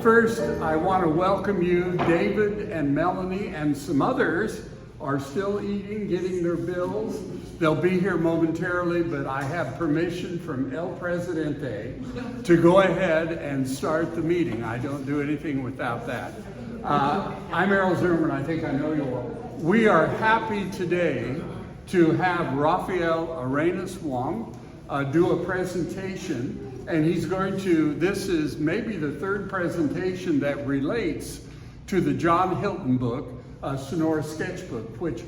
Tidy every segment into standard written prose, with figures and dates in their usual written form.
First, I want to welcome you, David and Melanie, and some others are still eating, getting their bills. They'll be here momentarily, but I have permission from El Presidente to go ahead and start the meeting. I don't do anything without that. I'm Errol Zimmerman. I think I know you all. We are happy today to have Rafael Arenas Wong do a presentation. And he's going to, this is maybe the third presentation that relates to the John Hilton book, Sonora Sketchbook, which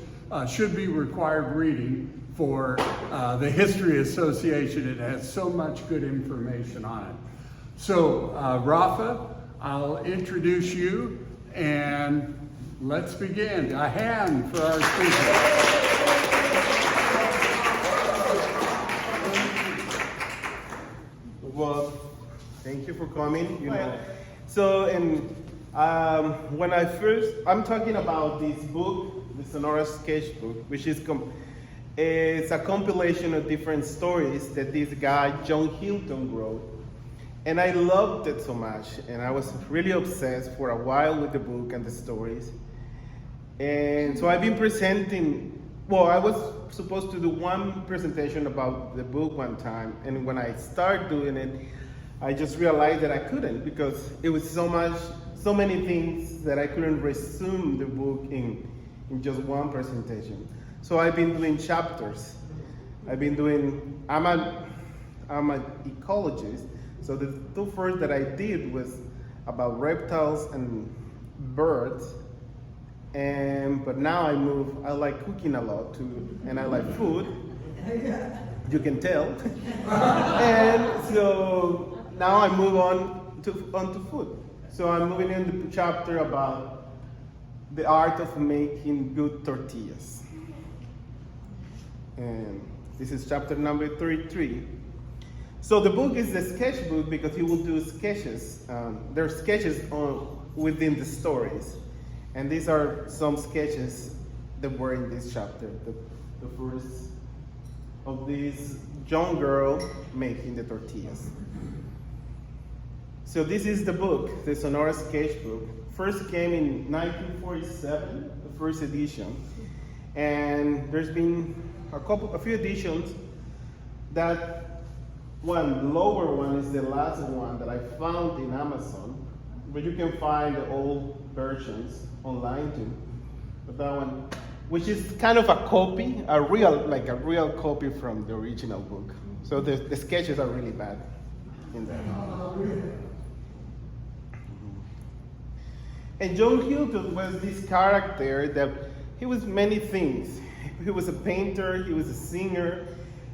should be required reading for the History Association. It has so much good information on it. So, Rafa, I'll introduce you and let's begin. A hand for our speaker. Well, thank you for coming. So, when I'm talking about this book, the Sonora Sketchbook, which is it's a compilation of different stories that this guy John Hilton wrote, and I loved it so much, and I was really obsessed for a while with the book and the stories, and so I've been presenting. Well, I was supposed to do one presentation about the book one time, and when I started doing it, I just realized that I couldn't because it was so many things that I couldn't resume the book in just one presentation. So I've been doing chapters. I'm an ecologist, so the two first that I did was about reptiles and birds. But now I like cooking a lot too, and I like food. You can tell. And so now I move on to food. So I'm moving into the chapter about the art of making good tortillas. And this is chapter number 33. So the book is the sketchbook because he will do sketches. There are sketches within the stories. And these are some sketches that were in this chapter. The first of this young girl making the tortillas. So this is the book, the Sonora Sketchbook. First came in 1947, the first edition. And there's been a few editions. That one, the lower one, is the last one that I found in Amazon. But you can find the old versions online too. But that one, which is kind of a copy, a real copy from the original book. So the sketches are really bad in there. And John Hilton was this character that he was many things. He was a painter, he was a singer,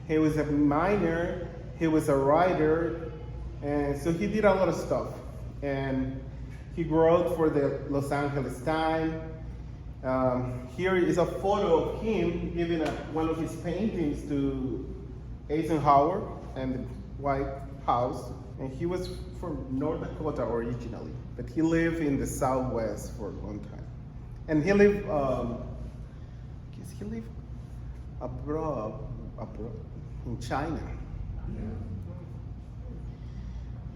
he was a miner, he was a writer, and so he did a lot of stuff. And he wrote for the Los Angeles Times. Here is a photo of him giving one of his paintings to Eisenhower and the White House. And he was from North Dakota originally, but he lived in the Southwest for a long time. And he lived abroad in China. Yeah.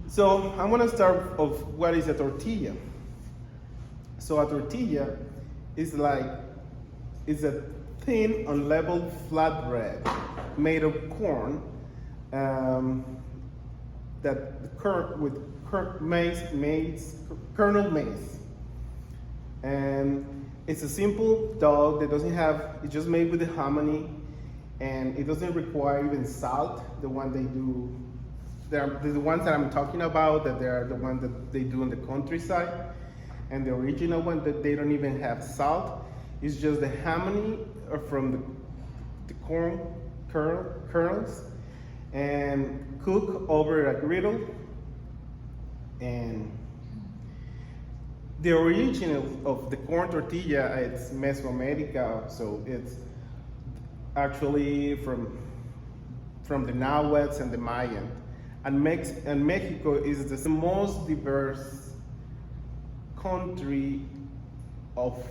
So I'm gonna start off what is a tortilla. So a tortilla is a thin, unleavened flatbread made of corn kernel maize. And it's a simple dough that it's just made with the hominy, and it doesn't require even salt, the one they do. The ones that I'm talking about, that they are the ones that they do in the countryside, and the original one that they don't even have salt. It's just the hominy from the corn kernels, and cook over a griddle. And the origin of the corn tortilla, it's Mesoamerica, so it's actually from the Nahuatl and the Mayan. And Mexico is the most diverse country of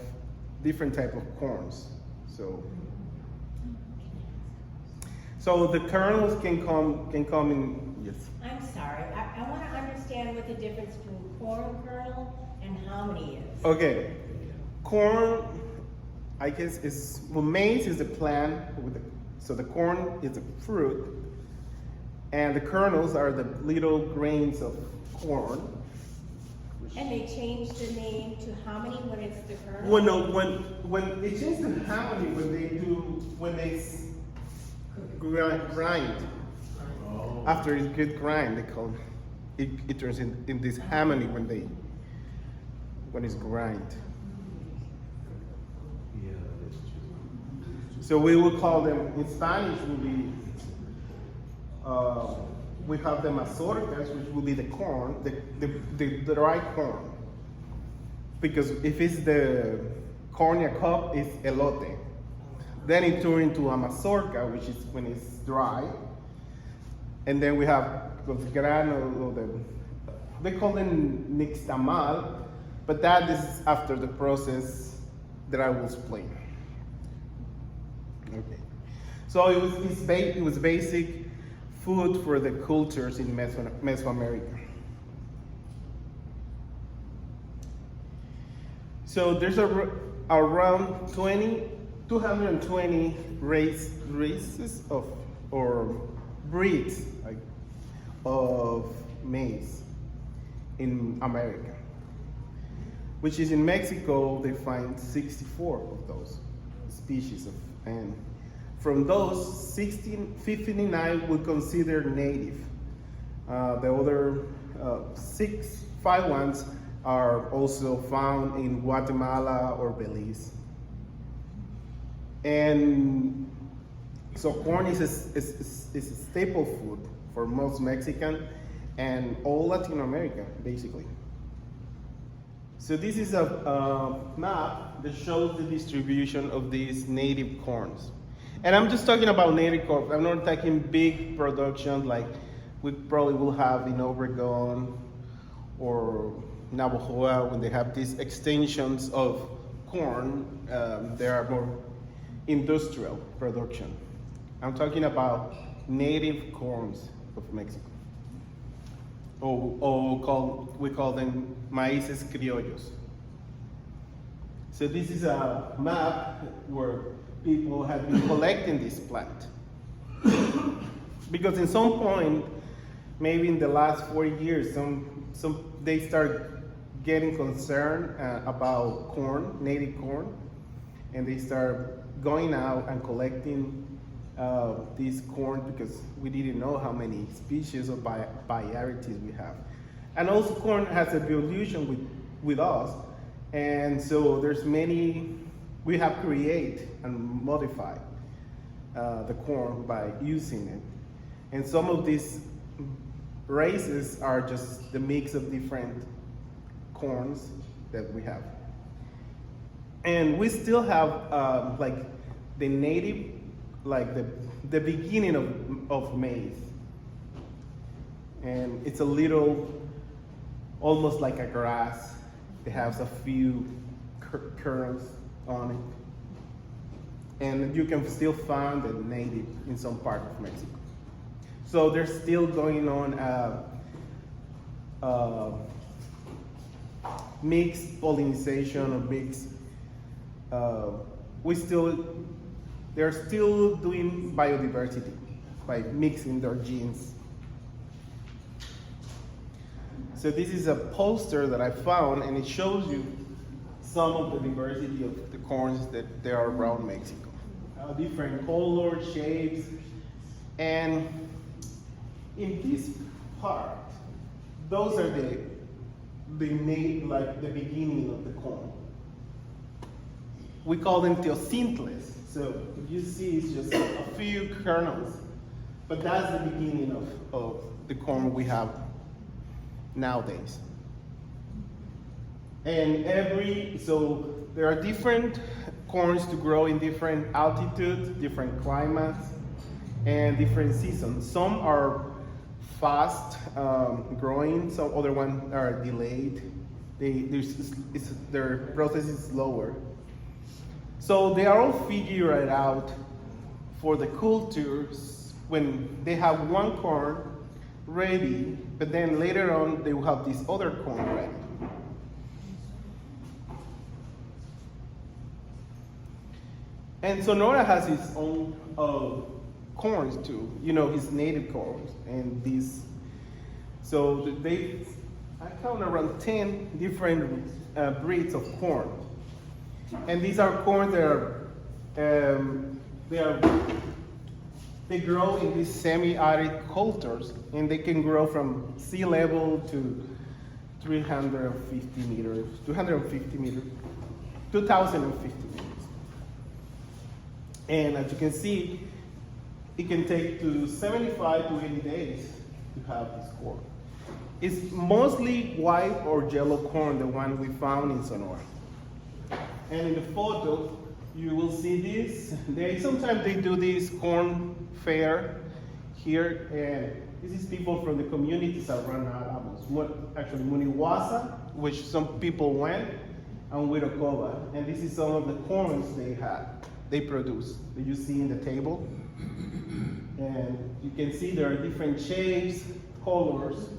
different type of corns. So the kernels can come in. Yes. I'm sorry. I want to understand what the difference between corn kernel and how many is? Okay, corn, I guess is, well, maize is a plant, so the corn is a fruit, and the kernels are the little grains of corn. And they changed the name to how many when it's the kernel? Well, no, when it changes to how many when they grind. After it gets grind, they call it turns in this harmony when it's grind. So we will call them in Spanish will be we have them mazorcas, which will be the corn, the dry corn. Because if it's the corn cob, it's elote. Then it turns into a mazorca, which is when it's dry. And then we have the grano, they call them nixtamal, but that is after the process that I will explain. Okay. So it was basic food for the cultures in Mesoamerica. So there's around 220 races or breeds of maize in America, which is in Mexico. They find 64 of those species and from those 59 we consider native. The other 5 ones are also found in Guatemala or Belize. And so corn is a staple food for most Mexican and all Latin America, basically. So this is a map that shows the distribution of these native corns. And I'm just talking about native corn. I'm not talking big production like we probably will have in Obregon or Navajo when they have these extensions of corn. There are more industrial production. I'm talking about native corns of Mexico. We call them maíces criollos. So this is a map where people have been collecting this plant. Because in some point, maybe in the last 40 years, they start getting concerned about corn, native corn, and they start going out and collecting this corn because we didn't know how many species or varieties we have. And also corn has evolution with us, and so there's many, we have created and modified the corn by using it. And some of these races are just the mix of different corns that we have. And we still have like the native, like the beginning of maize. And it's a little, almost like a grass. It has a few kernels on it. And you can still find the native in some part of Mexico. So there's still going on mixed pollination or mixed, they're still doing biodiversity by mixing their genes. So this is a poster that I found, and it shows you some of the diversity of the corns that there are around Mexico. Different colors, shapes, and in this part, those are the beginning of the corn. We call them teocintles. So you see it's just a few kernels, but that's the beginning of the corn we have nowadays. And so there are different corns to grow in different altitudes, different climates, and different seasons. Some are fast growing, some other ones are delayed. Their process is slower. So they are all figured out for the cultures when they have one corn ready but then later on they will have this other corn ready. And Sonora has its own corns too, his native corns. And these, so I count around 10 different breeds of corn. And these are corn that they grow in these semi-arid cultures, and they can grow from sea level to 350 meters, 250 meters, 2,050 meters. And as you can see, it can take to 75 to 80 days to have this corn. It's mostly white or yellow corn, the one we found in Sonora. And in the photo, you will see this. Sometimes they do this corn fair here, and this is people from the communities around Alamos. Actually, Muniwasa, which some people went, and Wirokova. And this is some of the corns they produce, that you see in the table. And you can see there are different shapes, colors.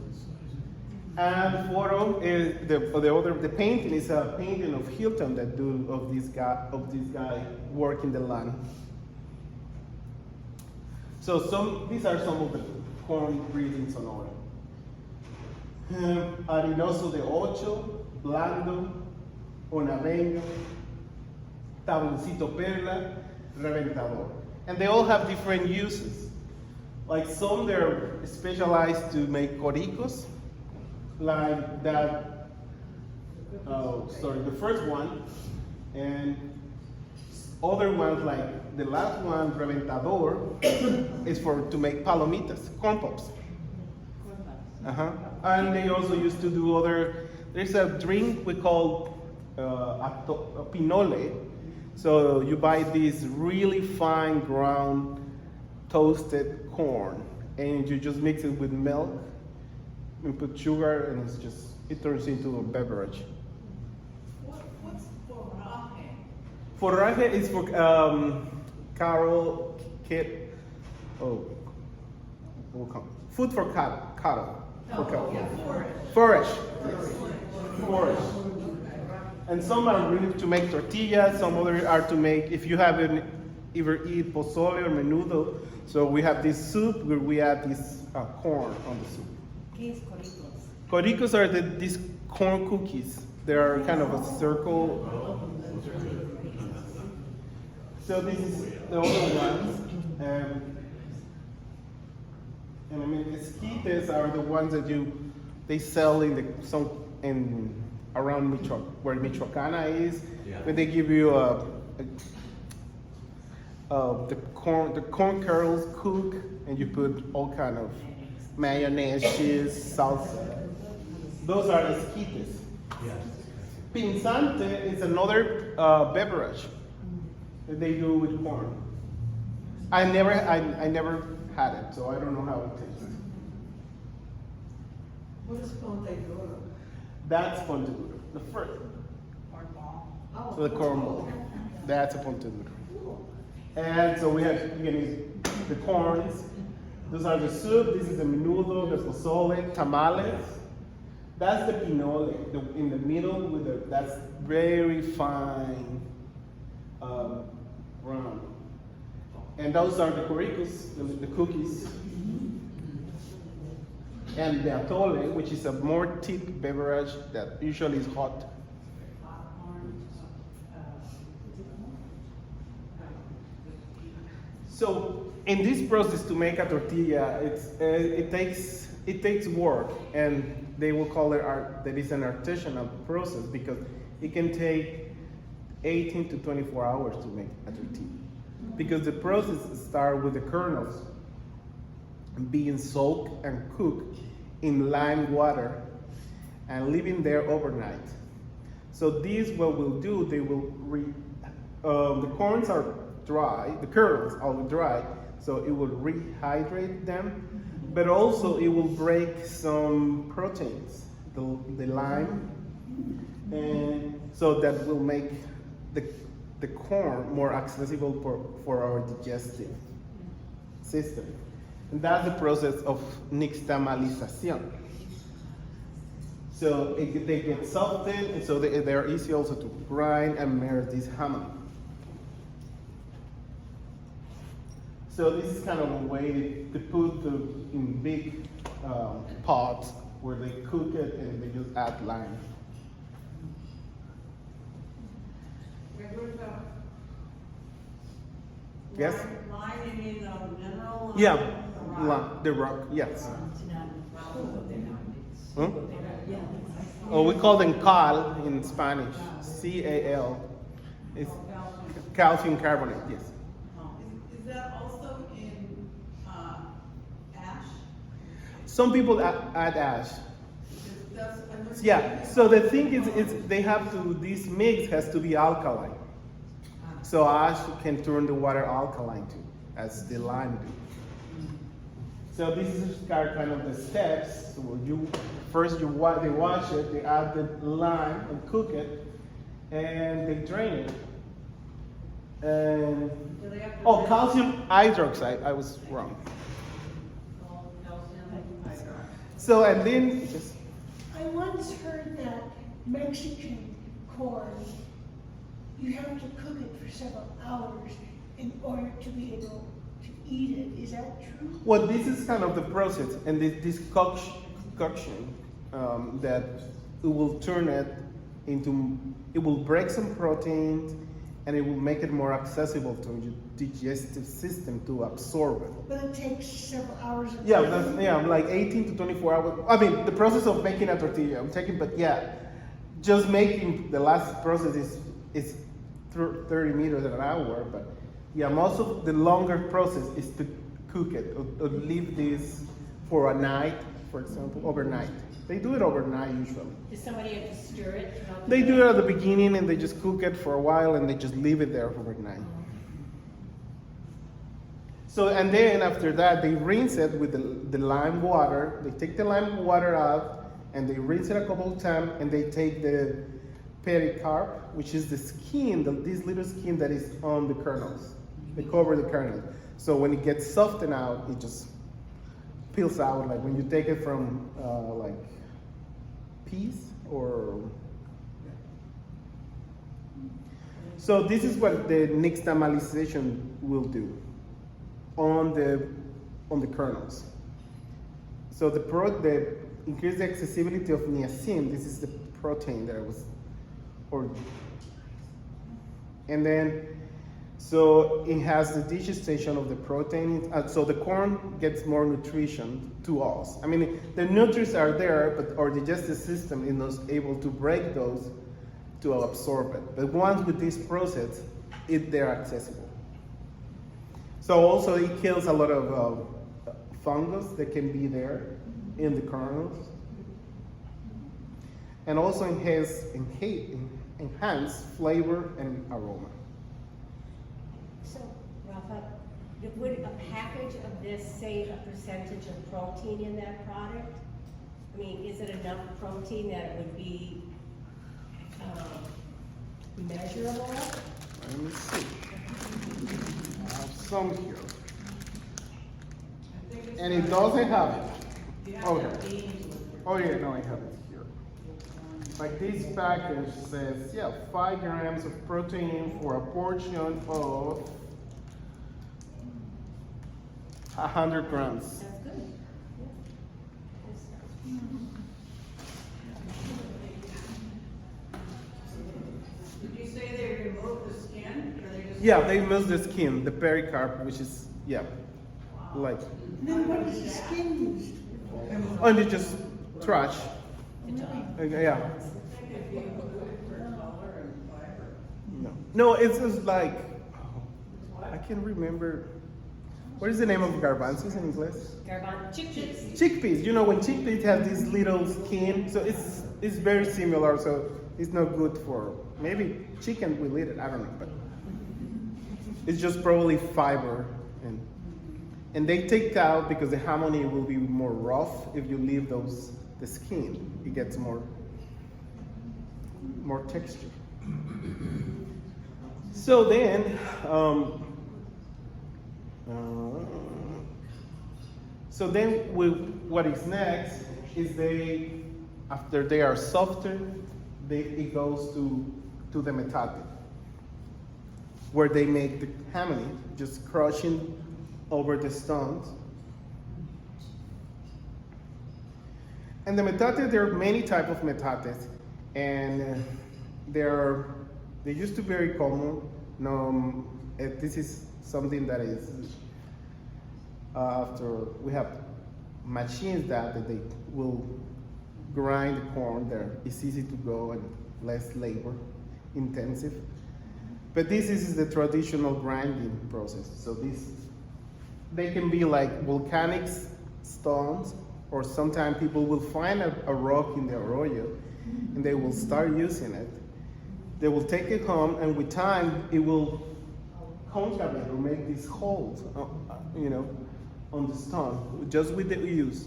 And the photo is the painting is a painting of Hilton of this guy working the land. So these are some of the corn breeds in Sonora. Arenoso de Ocho, Blando, Onaveño, Tabloncito Perla, Reventador. And they all have different uses. Like some they're specialized to make coricos, like that, the first one, and other ones like the last one, Reventador, is to make palomitas, corn pops. And they also used to do there's a drink we call a pinole. So you buy this really fine ground toasted corn, and you just mix it with milk and put sugar, and it turns into a beverage. What's forraje? Forraje is for cattle, food for cattle. Forage. And some are really to make tortillas, some other are to make, if you haven't ever eat pozole or menudo, so we have this soup where we add this corn on the soup. ¿Qué es coricos? Coricos are these corn cookies. They are kind of a circle. So this is the other ones. And I mean, esquites are the ones that they sell around where Michoacana is, where they give you the corn kernels cook, and you put all kind of mayonnaise, cheese, salsa. Those are esquites. Pinzante is another beverage that they do with corn. I never had it, so I don't know how it tastes. What is Ponteduro? That's Ponteduro, the first. Corn ball. So the corn ball. That's a Ponteduro. And so we have, again, the corns. Those are the soup. This is the menudo, the pozole, tamales. That's the pinole, in the middle that's very fine round. And those are the coricos, the cookies. And the atole, which is a more thick beverage that usually is hot. So in this process to make a tortilla, it takes work, and they will call it that is an artisanal process because it can take 18 to 24 hours to make a tortilla. Because the process starts with the kernels being soaked and cooked in lime water and living there overnight. So this what we'll do, they will the corns are dry, the kernels are dry, so it will rehydrate them, but also it will break some proteins, the lime, and so that will make the corn more accessible for our digestive system. And that's the process of nixtamalización. So they get softened, and so they're easy also to grind and marinate this hammock. So this is kind of a way to put in big pots where they cook it and they just add lime. Yes? Lime, you mean the mineral? lime? Yeah, The rock? the rock, yes. Hmm? Oh, we call them cal in Spanish, C-A-L. It's calcium carbonate, yes. Is that also in ash? Some people add ash. That's, I looked Yeah, at it. so the thing is they have to, this mix has to be alkaline. So ash can turn the water alkaline too, as the lime do. So this is kind of the steps. So they wash it, they add the lime and cook it, and they drain it. And Do they have to oh, calcium hydroxide. I was wrong. So and then just I once heard that Mexican corn, you have to cook it for several hours in order to be able to eat it. Is that true? well, this is kind of the process, and this concoction that it will turn it into, it will break some proteins, and it will make it more accessible to your digestive system to absorb it. But it takes several hours. Of Yeah, cooking. like 18 to 24 hours. I mean, the process of making a tortilla, I'm taking, but yeah, just making the last process is 30 meters an hour. But yeah, most of the longer process is to cook it or leave this for a night, for example, overnight. They do it overnight usually. Does somebody have to stir it throughout the They day? do it at the beginning and they just cook it for a while and they just leave it there overnight. So, and then after that, they rinse it with the lime water. They take the lime water out and they rinse it a couple of times and they take the pericarp, which is the skin, this little skin that is on the kernels. They cover the kernels. So when it gets softened out, it just peels out, like when you take it from like peas or. So this is what the nixtamalization will do on the kernels. So the increase the accessibility of niacin. This is the protein that I was, and then so it has the digestion of the protein. So the corn gets more nutrition to us. I mean, the nutrients are there, but our digestive system is not able to break those to absorb it. But once with this process, they're accessible. So also it kills a lot of fungus that can be there in the kernels. And also enhance flavor and aroma. So, Rafa, would a package of this say a percentage of protein in that product? I mean, is it enough protein that it would be measurable? Let me see. I have some here. And it doesn't have it. Okay. Oh yeah, no, I have it here. Like this package says, yeah, 5 grams of protein for a portion of 100 grams. That's good. Did you say they remove the skin, or they just? Yeah, they remove the skin, the pericarp, which is, yeah, like, And then what is the skin used for? and they just trash. Yeah. No, it's just like, I can't remember. What is the name of garbanzos in English? Chickpeas. Chickpeas. You know, when chickpeas have this little skin, so it's very similar. So it's not good for, maybe chicken will eat it. I don't know, but it's just probably fiber, and they take out because the hamoni will be more rough if you leave the skin. It gets more texture. So then, what is next is they after they are softer, it goes to the metate, where they make the hamony, just crushing over the stones. And the metate, there are many types of metates, and they used to be very common. No, this is something that is after we have machines that they will grind the corn. It's easy to go and less labor intensive. But this is the traditional grinding process. So they can be like volcanic stones, or sometimes people will find a rock in the arroyo and they will start using it. They will take it home, and with time it will concavate or make these holes, on the stone, just with the use.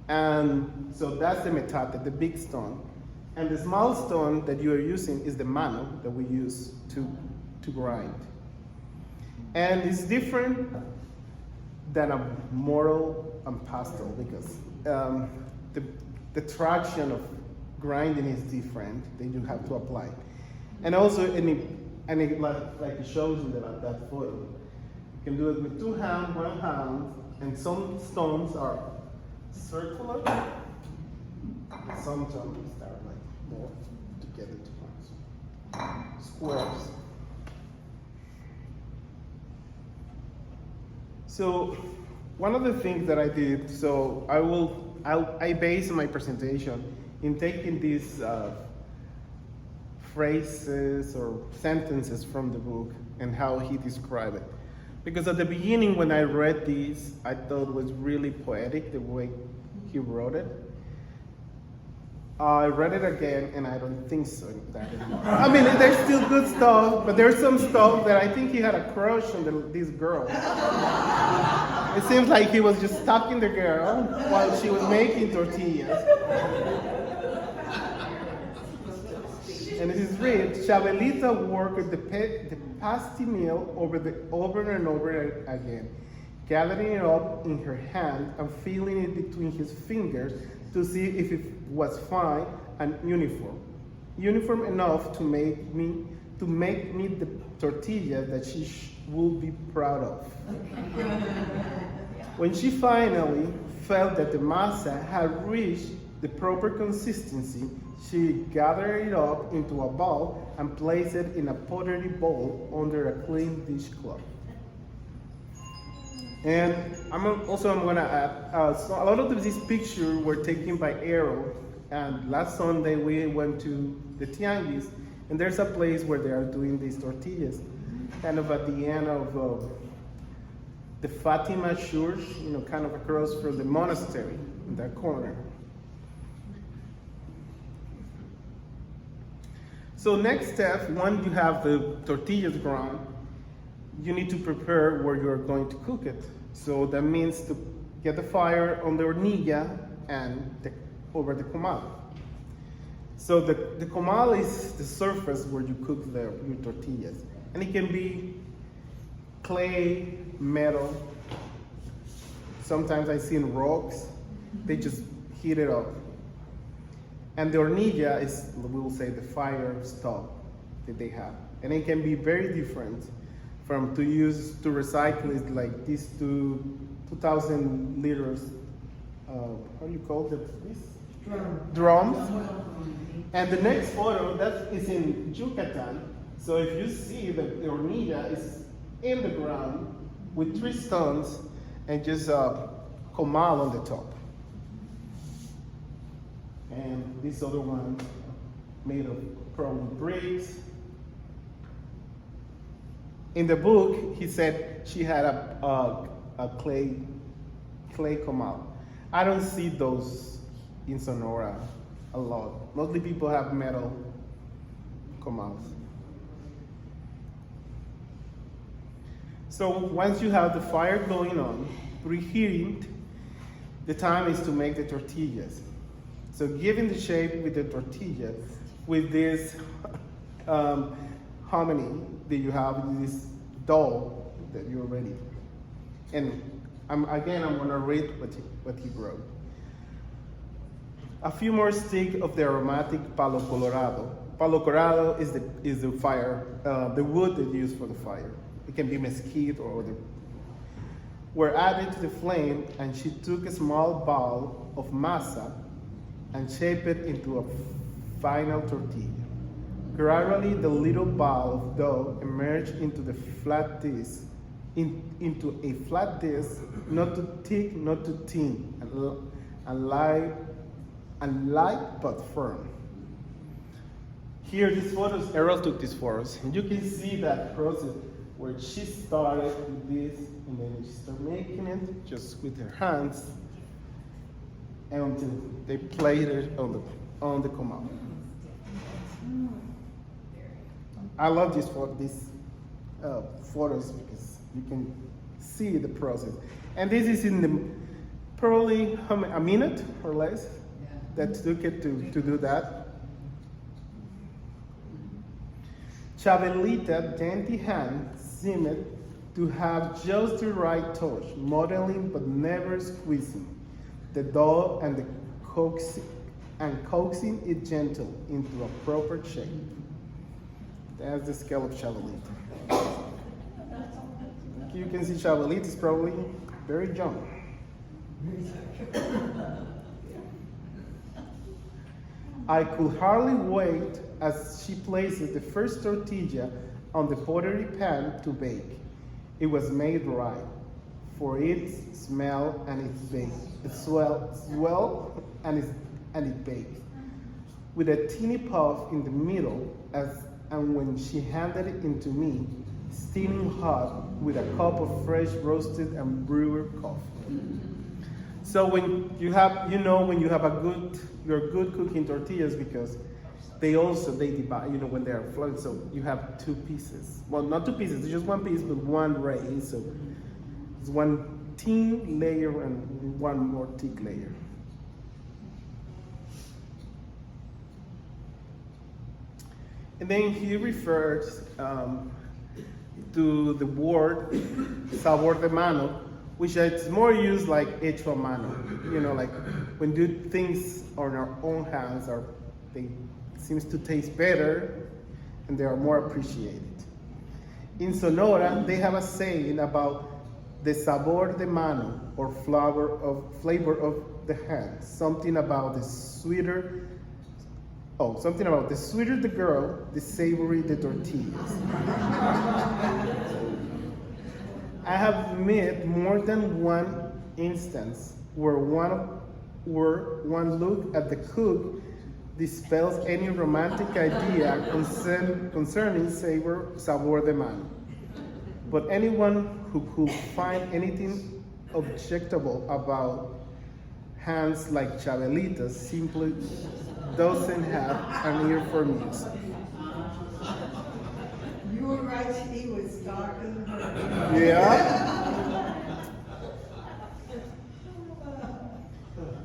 And so that's the metate, the big stone. And the small stone that you are using is the mano that we use to grind. And it's different than a mortar and pestle because the traction of grinding is different that you have to apply. And also, like it shows in that photo, you can do it with 2 hands, 1 hand, and some stones are circular, and some stones are like more together to form squares. So one of the things that I did, so I base my presentation in taking these phrases or sentences from the book and how he described it. Because at the beginning when I read these, I thought it was really poetic the way he wrote it. I read it again and I don't think so that anymore. I mean, there's still good stuff, but there's some stuff that I think he had a crush on this girl. It seems like he was just stalking the girl while she was making tortillas. And it is read, Chabelita worked the pasty meal over and over again, gathering it up in her hand and feeling it between his fingers to see if it was fine and uniform enough to make me the tortilla that she would be proud of. When she finally felt that the masa had reached the proper consistency, she gathered it up into a ball and placed it in a pottery bowl under a clean dishcloth. And I'm gonna add, so a lot of these pictures were taken by Arrow, and last Sunday we went to the Tianguis, and there's a place where they are doing these tortillas, kind of at the end of the Fatima Church, kind of across from the monastery in that corner. So next step, once you have the tortillas ground, you need to prepare where you're going to cook it. So that means to get the fire on the hornilla and over the comal. So the comal is the surface where you cook your tortillas. And it can be clay, metal. Sometimes I see in rocks, they just heat it up. And the hornilla is, we will say, the fire stove that they have. And it can be very different from to recycle it like these 2,000 liters, how do you call this? Drums. And the next photo, that is in Yucatan. So if you see the hornilla is in the ground with 3 stones and just comal on the top. And this other one made of probably bricks. In the book, he said she had a clay comal. I don't see those in Sonora a lot. Mostly people have metal comals. So once you have the fire going on, preheating, the time is to make the tortillas. So giving the shape with the tortilla, with this hominy that you have, this dough that you're ready. And I'm gonna read what he wrote. a few more sticks of the aromatic palo colorado. Palo colorado is the fire, the wood they use for the fire. It can be mesquite or other. Were added to the flame, and she took a small ball of masa and shaped it into a final tortilla. Gradually, the little ball of dough emerged into the flat disc, into a flat disc, not too thick, not too thin, and light but firm. Here, these photos, Errol took these photos, and you can see that process where she started with this, and then she started making it just with her hands, until they played it on the command. I love these photos because you can see the process, and this is in the probably a minute or less that took it to do that. Chabelita dainty hand seemed to have just the right touch, modeling but never squeezing the dough and coaxing it gentle into a proper shape. That's the scale of Chabelita. You can see Chabelita is probably very young. I could hardly wait as she places the first tortilla on the pottery pan to bake. It was made right for its smell and its bake. It swell and it baked with a teeny puff in the middle, and when she handed it into me, steaming hot with a cup of fresh roasted and brewer coffee. So when you have, when you have you're good cooking tortillas, because they divide, when they're flooded, so you have two pieces. Well, not two pieces, it's just one piece with one raise, so it's one thin layer and one more thick layer. And then he refers to the word sabor de mano, which is more used like hecho a mano. Like when do things on our own hands they seems to taste better and they are more appreciated. In Sonora, they have a saying about the sabor de mano, or flavor of the hand. Something about the sweeter the girl, the savory the tortillas. I have met more than one instance where one look at the cook dispels any romantic idea concerning sabor de mano. But anyone who could find anything objectable about hands like Chabelita's simply doesn't have an ear for music. You were right, he was talking her. Yeah.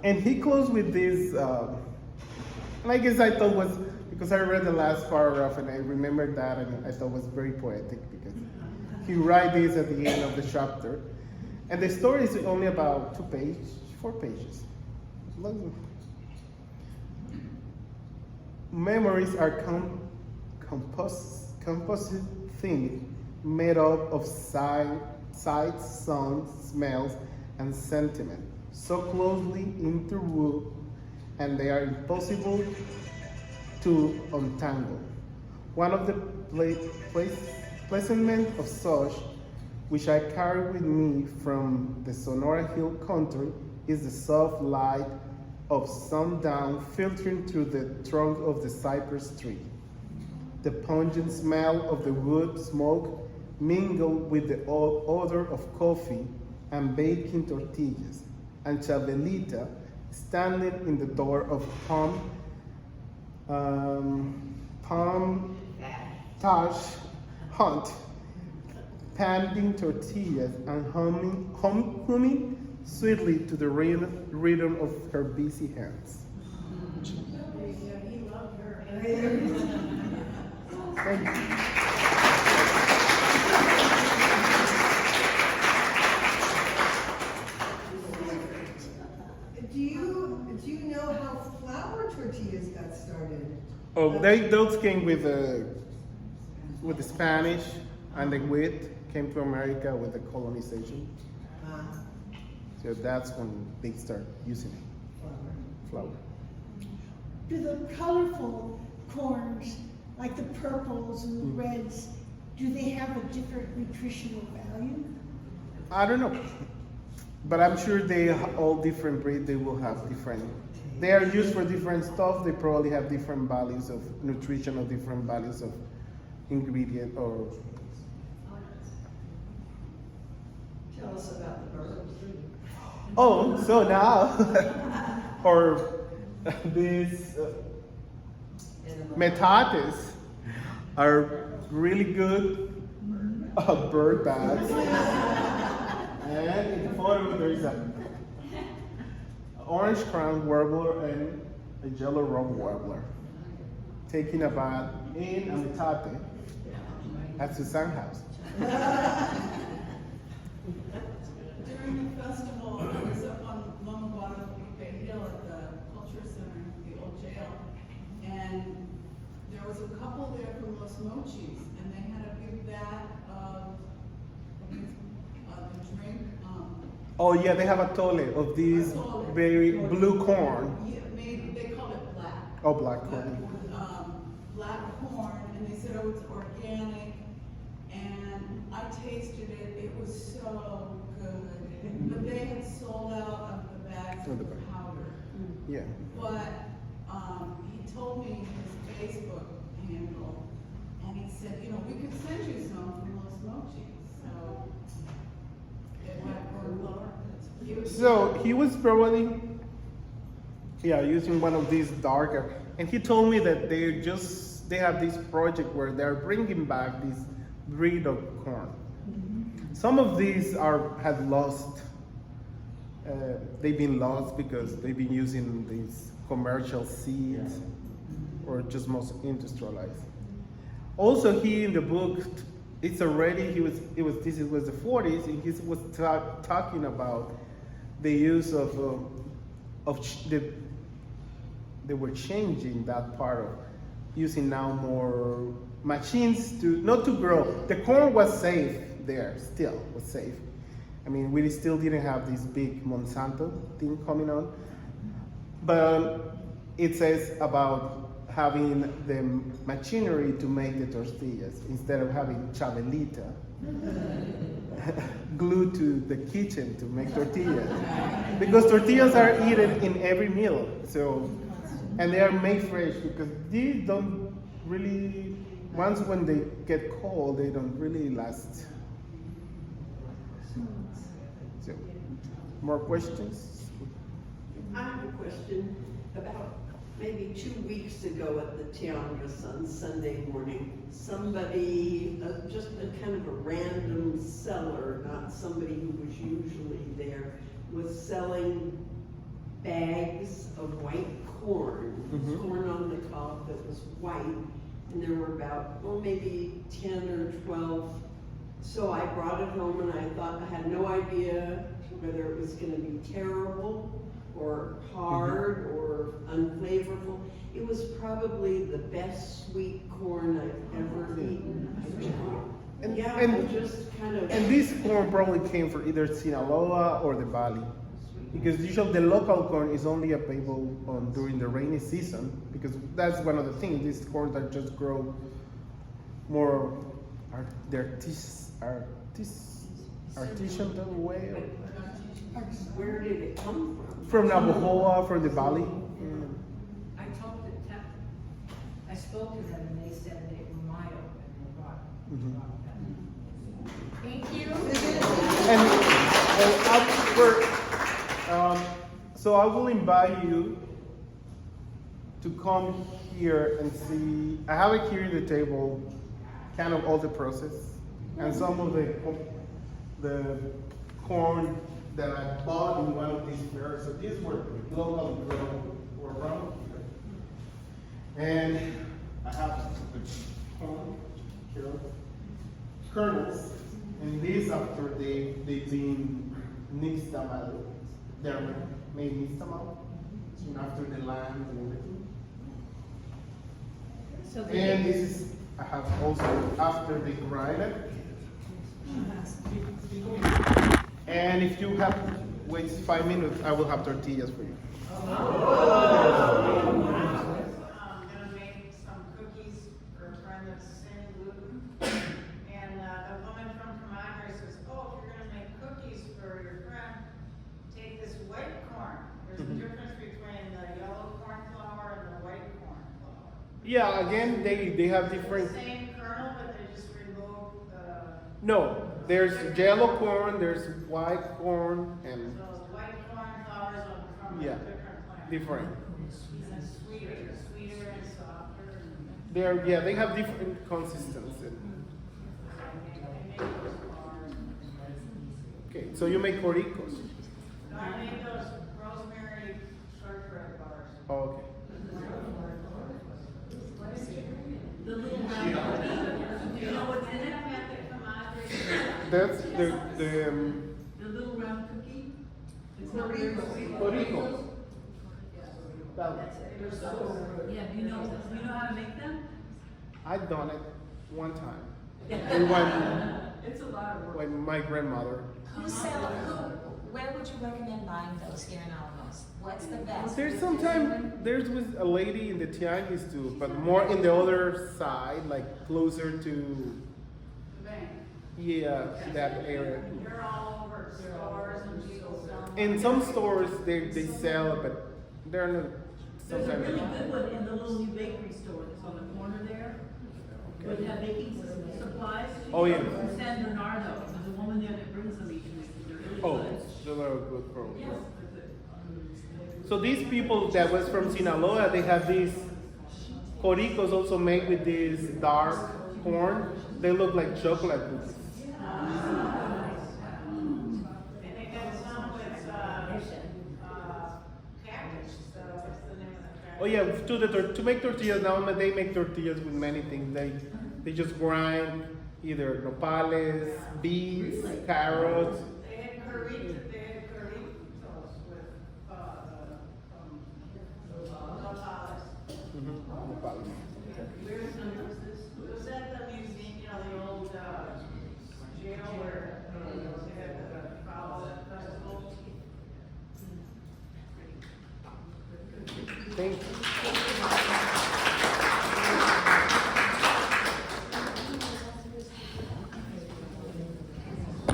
And he closed with this, and I guess I thought was, because I read the last paragraph and I remembered that, and I thought was very poetic, because he writes this at the end of the chapter. And the story is only about 4 pages. Memories are composite thing made up of sights, sounds, smells, and sentiment, so closely interwoven, and they are impossible to untangle. One of the pleasantment of such, which I carry with me from the Sonora Hill country, is the soft light of sundown filtering through the trunk of the cypress tree. The pungent smell of the wood smoke mingled with the odor of coffee and baking tortillas, and Chabelita standing in the door of Palm Taj Hunt, panting tortillas and humming sweetly to the rhythm of her busy hands. He loved her. Thank you. Do you know how Oh, those came with the Spanish and the wheat came to America with the colonization. So that's when they start using it. Flour. Do the colorful corns, like the purples and the reds, do they have a different nutritional value? I don't know, but I'm sure they all different breed. They will have different. They are used for different stuff. They probably have different values of nutrition or different values of ingredient or. Tell us about the birds. Oh, so now, or these metates are really good bird baths. And in the photo, there's a orange crown warbler and a yellow rock warbler taking a bath in a metate at Suzanne's house. During the festival, I was up on Loma Guadalupe Hill at the Culture Center, the old jail, and there was a couple there from Los Mochis, and they had a big vat of the drink. Oh yeah, they have a tole of these very blue corn. Yeah, they call it black. Oh, black corn. Black corn, and they said, oh, it's organic, and I tasted it, it was so good. But they had sold out of the bags of the powder. Yeah. But he told me his Facebook handle, and he said, you know, we could send you some from Los Mochis. So it went for So he was probably, using one of these darker, and he told me that they have this project where they're bringing back this breed of corn. Some of these have lost. They've been lost because they've been using these commercial seeds or just most industrialized. Also, he in the book, it's already this was the 40s, and he was talking about the use of they were changing that part of using now more machines not to grow. The corn was safe there, still was safe. I mean, we still didn't have this big Monsanto thing coming on. But it says about having the machinery to make the tortillas instead of having chabelita glued to the kitchen to make tortillas. Because tortillas are eaten in every meal. So, and they are made fresh because these don't really, once when they get cold, they don't really last. So, more questions? I have a question. About maybe 2 weeks ago at the Tianguis on Sunday morning, somebody, just a kind of a random seller, not somebody who was usually there, was selling bags of white corn. Corn on the cob that was white, and there were about, maybe 10 or 12. So I brought it home and I thought, I had no idea whether it was gonna be terrible or hard or unflavorful. It was probably the best sweet corn I've ever eaten. I just kind of. And this corn probably came from either Sinaloa or the Valley. Because usually the local corn is only available during the rainy season, because that's one of the things, these corn that just grow more, artisanal way. Where did it come from? From Navajoa, from the Valley. I talked to Tech. I spoke to them and they said they were mild and they brought them. Thank you. So I will invite you to come here and see. I have it here in the table, kind of all the process, and some of the corn that I bought in one of these fairs. So these were local grown or around here. And I have the corn here, kernels, and these after they've been nixtamal, they're made nixtamal, so after the land and everything. So the And this is, I have also after they grind it. And if you have wait 5 minutes, I will have tortillas for you. I'm gonna make some cookies for a friend that's sin gluten. And the woman from Comadre says, oh, if you're gonna make cookies for your friend, take this white corn. There's a difference between the yellow corn flour and the white corn flour. Yeah, again, they have It's different. the same kernel, but they just remove the, No, there's yellow corn, there's white corn, and so white corn flour is from a yeah, different plant. different. And it's sweeter and softer. And They have different consistency. Okay, so you make Coricos. No, I made those rosemary shortbread bars. Oh, okay. The little round, do you know what's in it? That's the The little round cookie? It's not Coricos. That one. Yeah, do you know how to make them? I've done it one time. And when It's a lot of work. when my grandmother. Where would you recommend buying those here in Alamos? What's the best? There's with a lady in the Tianguis too, but more in the other side, like closer to The bank. that area. They're all over stores and people sell them. In some stores they sell, but they're not. There's a Sometimes. really good one in the little new bakery store that's on the corner there. Where they have baking supplies. Oh, yeah. From San Bernardo, there's a woman there that brings them each week. They're really Oh, good. those are good programs. Yes, they're good. So these people that was from Sinaloa, they have these coricos also made with this dark corn. They look like chocolate cookies. And they got some with, cactus, what's the name of the cactus? Oh yeah, to make tortillas now they make tortillas with many things. They just grind either nopales, beets, carrots. They had burritos with, nopales. Nopales. Was that the museum, the old, jail where, they had the fowl festival? Thank you.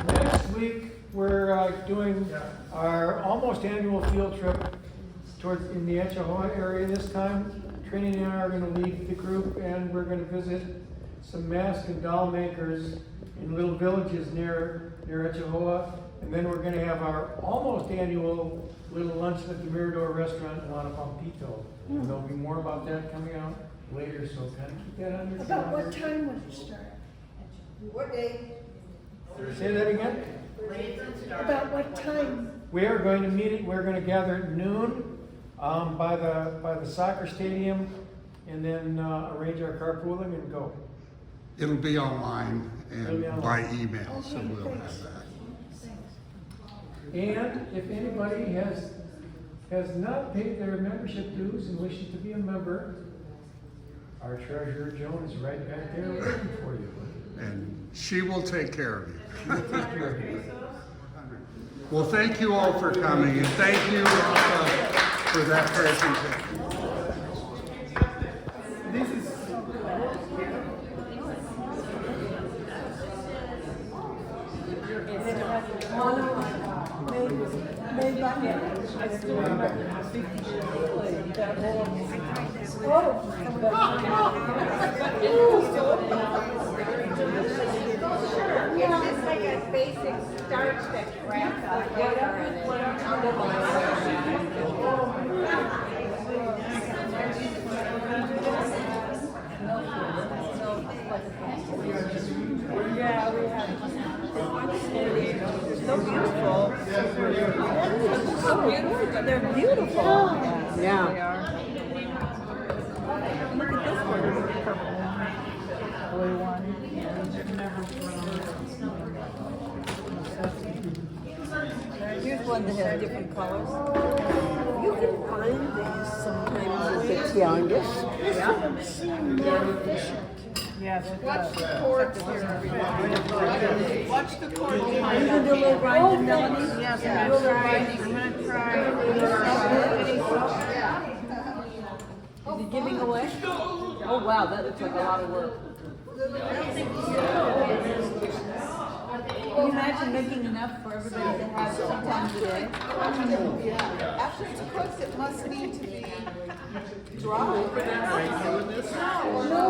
Next week, we're doing our almost annual field trip towards in the Etchahoa area this time. Trini and I are going to lead the group, and we're going to visit some mask and doll makers in little villages near Etchahoa. And then we're going to have our almost annual little luncheon at the Mirador restaurant in Anapampito. And there'll be more about that coming out later, so kind of keep that on your About what calendar. time would it start? What day? Say that again? About what time? We are going to meet, we're going to gather at noon by the soccer stadium, and then arrange our carpooling and go. It'll be online It'll be and online. by email, so Okay, we'll thanks. have that. And if anybody has not paid their membership dues and wishes to be a member, our treasurer Joan is right back there waiting for you. And she will take care of you. Take care of you. Well, thank you all for coming, and thank you for that presentation. This is Made by hand. It's just like a basic starch that wraps up water Yeah, we have. So beautiful. So beautiful. They're beautiful. Yeah. They are. Look at this one. This is purple one. Blue one. Here's one that has different colors. You can find these sometimes at the tianguis. Yes, it Watch does. the cords here, everybody. Watch the cords. Are you gonna do a little grinding, Melanie? Yes, I'm gonna try. Is he giving away? Oh, wow, that looks like a lot of work. Can you imagine making enough for everybody to have 3 times a day? After it's cooked, it must need to be dry. No,